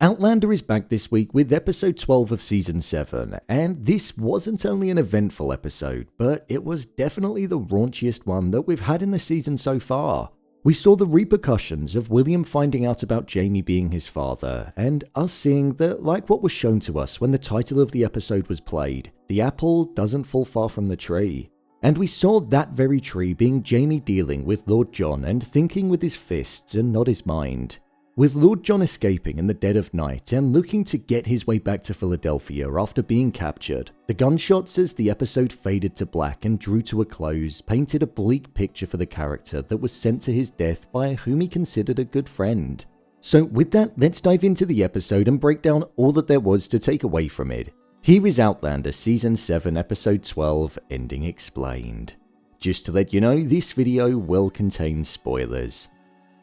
Outlander is back this week with episode 12 of season 7, and this wasn't only an eventful episode, but it was definitely the raunchiest one that we've had in the season so far. We saw the repercussions of William finding out about Jamie being his father, and us seeing that, like what was shown to us when the title of the episode was played, the apple doesn't fall far from the tree. And we saw that very tree being Jamie dealing with Lord John and thinking with his fists and not his mind. With Lord John escaping in the dead of night and looking to get his way back to Philadelphia after being captured, the gunshots as the episode faded to black and drew to a close painted a bleak picture for the character that was sent to his death by whom he considered a good friend. So with that, let's dive into the episode and break down all that there was to take away from it. Here is Outlander Season 7 Episode 12, Ending Explained. Just to let you know, this video will contain spoilers.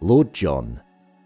Lord John.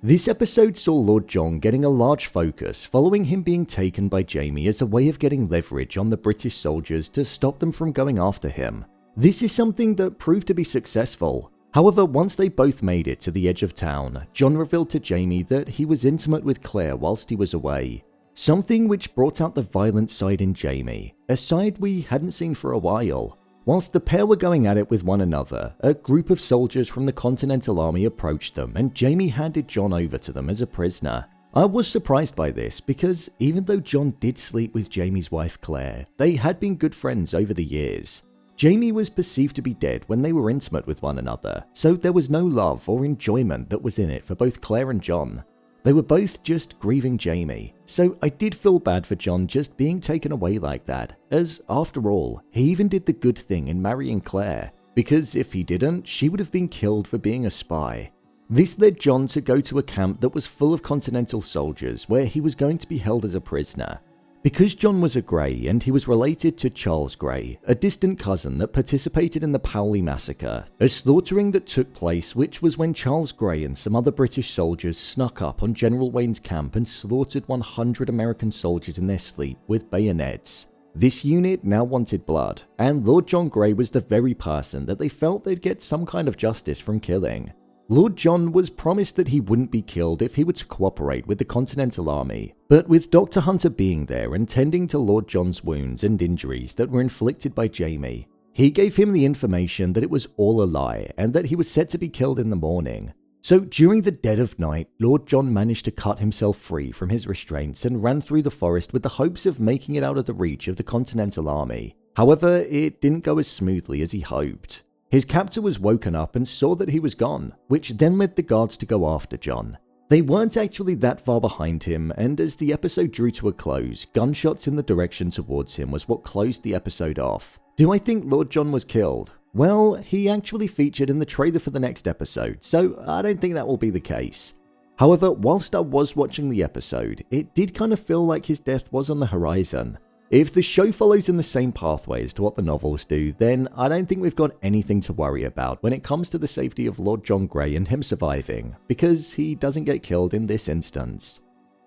This episode saw Lord John getting a large focus following him being taken by Jamie as a way of getting leverage on the British soldiers to stop them from going after him. This is something that proved to be successful. However, once they both made it to the edge of town, John revealed to Jamie that he was intimate with Clare whilst he was away. Something which brought out the violent side in Jamie, a side we hadn't seen for a while. Whilst the pair were going at it with one another, a group of soldiers from the Continental Army approached them and Jamie handed John over to them as a prisoner. I was surprised by this because even though John did sleep with Jamie's wife Clare, they had been good friends over the years. Jamie was perceived to be dead when they were intimate with one another, so there was no love or enjoyment that was in it for both Clare and John. They were both just grieving Jamie, so I did feel bad for John just being taken away like that, as after all, he even did the good thing in marrying Clare, because if he didn't, she would have been killed for being a spy. This led John to go to a camp that was full of Continental soldiers where he was going to be held as a prisoner. Because John was a Grey and he was related to Charles Grey, a distant cousin that participated in the Powley massacre, a slaughtering that took place which was when Charles Grey and some other British soldiers snuck up on General Wayne's camp and slaughtered 100 American soldiers in their sleep with bayonets. This unit now wanted blood, and Lord John Grey was the very person that they felt they'd get some kind of justice from killing. Lord John was promised that he wouldn't be killed if he were to cooperate with the Continental Army, but with Dr. Hunter being there and tending to Lord John's wounds and injuries that were inflicted by Jamie, he gave him the information that it was all a lie and that he was set to be killed in the morning. So during the dead of night, Lord John managed to cut himself free from his restraints and ran through the forest with the hopes of making it out of the reach of the Continental Army. However, it didn't go as smoothly as he hoped. His captor was woken up and saw that he was gone, which then led the guards to go after John. They weren't actually that far behind him, and as the episode drew to a close, gunshots in the direction towards him was what closed the episode off. Do I think Lord John was killed? Well, he actually featured in the trailer for the next episode, so I don't think that will be the case. However, whilst I was watching the episode, it did kind of feel like his death was on the horizon. If the show follows in the same pathway as to what the novels do, then I don't think we've got anything to worry about when it comes to the safety of Lord John Grey and him surviving, because he doesn't get killed in this instance.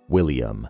William.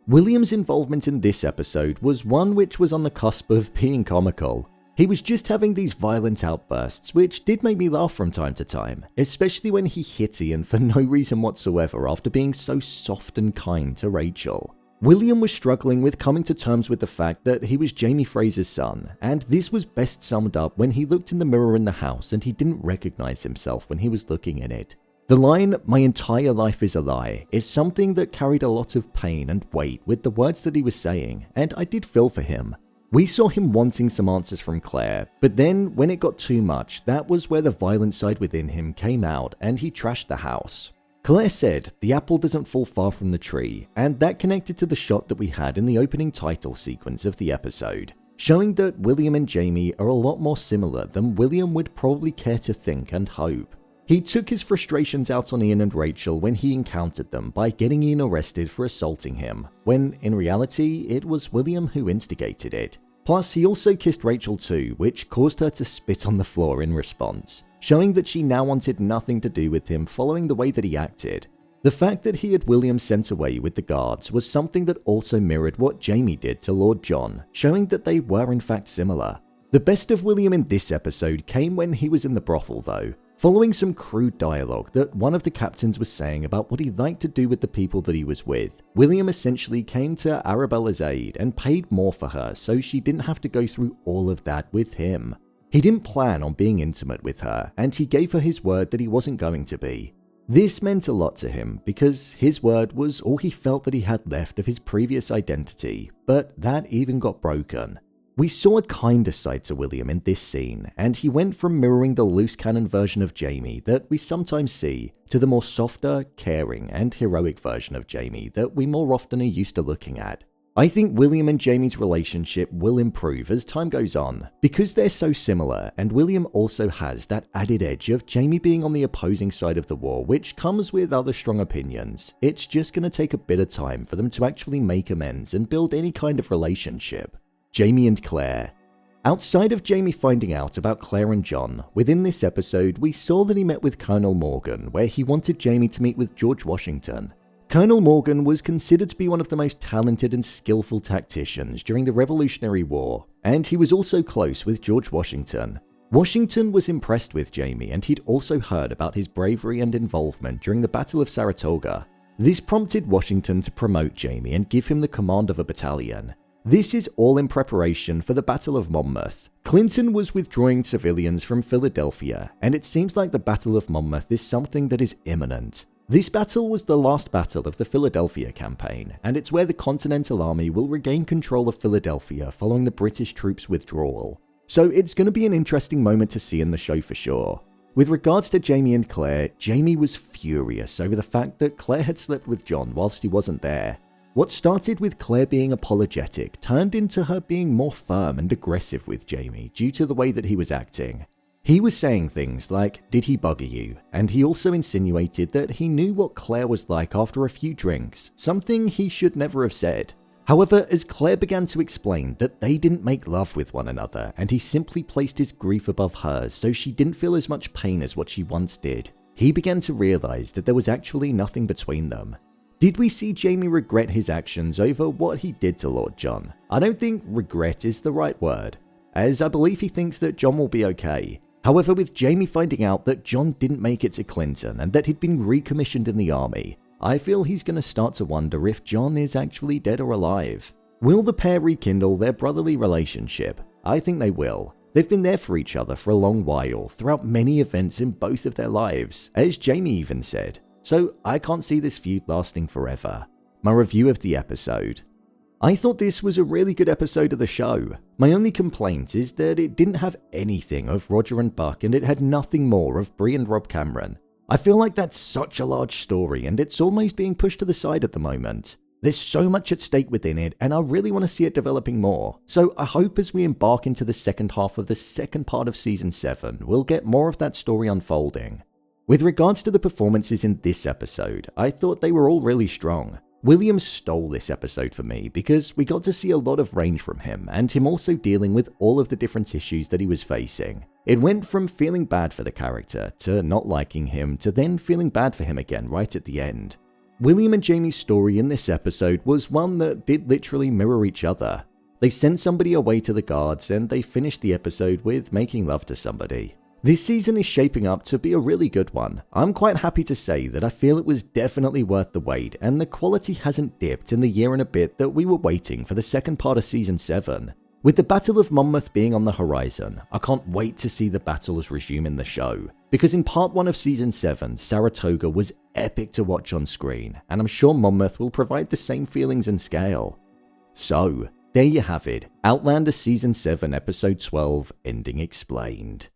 William's involvement in this episode was one which was on the cusp of being comical. He was just having these violent outbursts, which did make me laugh from time to time, especially when he hit Ian for no reason whatsoever after being so soft and kind to Rachel. William was struggling with coming to terms with the fact that he was Jamie Fraser's son, and this was best summed up when he looked in the mirror in the house and he didn't recognize himself when he was looking in it. The line, "My entire life is a lie," is something that carried a lot of pain and weight with the words that he was saying, and I did feel for him. We saw him wanting some answers from Clare, but then when it got too much, that was where the violent side within him came out and he trashed the house. Clare said, "The apple doesn't fall far from the tree," and that connected to the shot that we had in the opening title sequence of the episode, showing that William and Jamie are a lot more similar than William would probably care to think and hope. He took his frustrations out on Ian and Rachel when he encountered them by getting Ian arrested for assaulting him, when in reality it was William who instigated it. Plus, he also kissed Rachel too, which caused her to spit on the floor in response, showing that she now wanted nothing to do with him following the way that he acted. The fact that he had William sent away with the guards was something that also mirrored what Jamie did to Lord John, showing that they were in fact similar. The best of William in this episode came when he was in the brothel though. Following some crude dialogue that one of the captains was saying about what he liked to do with the people that he was with, William essentially came to Arabella's aid and paid more for her so she didn't have to go through all of that with him. He didn't plan on being intimate with her, and he gave her his word that he wasn't going to be. This meant a lot to him because his word was all he felt that he had left of his previous identity, but that even got broken. We saw a kinder side to William in this scene, and he went from mirroring the loose cannon version of Jamie that we sometimes see to the more softer, caring, and heroic version of Jamie that we more often are used to looking at. I think William and Jamie's relationship will improve as time goes on, because they're so similar, and William also has that added edge of Jamie being on the opposing side of the war, which comes with other strong opinions. It's just going to take a bit of time for them to actually make amends and build any kind of relationship. Jamie and Clare. Outside of Jamie finding out about Clare and John, within this episode we saw that he met with Colonel Morgan, where he wanted Jamie to meet with George Washington. Colonel Morgan was considered to be one of the most talented and skillful tacticians during the Revolutionary War, and he was also close with George Washington. Washington was impressed with Jamie, and he'd also heard about his bravery and involvement during the Battle of Saratoga. This prompted Washington to promote Jamie and give him the command of a battalion. This is all in preparation for the Battle of Monmouth. Clinton was withdrawing civilians from Philadelphia, and it seems like the Battle of Monmouth is something that is imminent. This battle was the last battle of the Philadelphia campaign, and it's where the Continental Army will regain control of Philadelphia following the British troops' withdrawal. So it's going to be an interesting moment to see in the show for sure. With regards to Jamie and Clare, Jamie was furious over the fact that Clare had slept with John whilst he wasn't there. What started with Clare being apologetic turned into her being more firm and aggressive with Jamie due to the way that he was acting. He was saying things like, "Did he bugger you?" And he also insinuated that he knew what Clare was like after a few drinks, something he should never have said. However, as Clare began to explain that they didn't make love with one another and he simply placed his grief above hers so she didn't feel as much pain as what she once did, he began to realize that there was actually nothing between them. Did we see Jamie regret his actions over what he did to Lord John? I don't think regret is the right word, as I believe he thinks that John will be okay. However, with Jamie finding out that John didn't make it to Clinton and that he'd been recommissioned in the army, I feel he's going to start to wonder if John is actually dead or alive. Will the pair rekindle their brotherly relationship? I think they will. They've been there for each other for a long while, throughout many events in both of their lives, as Jamie even said. So I can't see this feud lasting forever. My review of the episode. I thought this was a really good episode of the show. My only complaint is that it didn't have anything of Roger and Buck, and it had nothing more of Bree and Rob Cameron. I feel like that's such a large story and it's almost being pushed to the side at the moment. There's so much at stake within it, and I really want to see it developing more. So I hope as we embark into the second half of the second part of Season 7, we'll get more of that story unfolding. With regards to the performances in this episode, I thought they were all really strong. William stole this episode for me because we got to see a lot of range from him and him also dealing with all of the different issues that he was facing. It went from feeling bad for the character to not liking him to then feeling bad for him again right at the end. William and Jamie's story in this episode was one that did literally mirror each other. They sent somebody away to the guards and they finished the episode with making love to somebody. This season is shaping up to be a really good one. I'm quite happy to say that I feel it was definitely worth the wait, and the quality hasn't dipped in the year and a bit that we were waiting for the second part of Season 7. With the Battle of Monmouth being on the horizon, I can't wait to see the battles resume in the show, because in part 1 of Season 7, Saratoga was epic to watch on screen, and I'm sure Monmouth will provide the same feelings and scale. So, there you have it, Outlander Season 7 Episode 12, Ending Explained.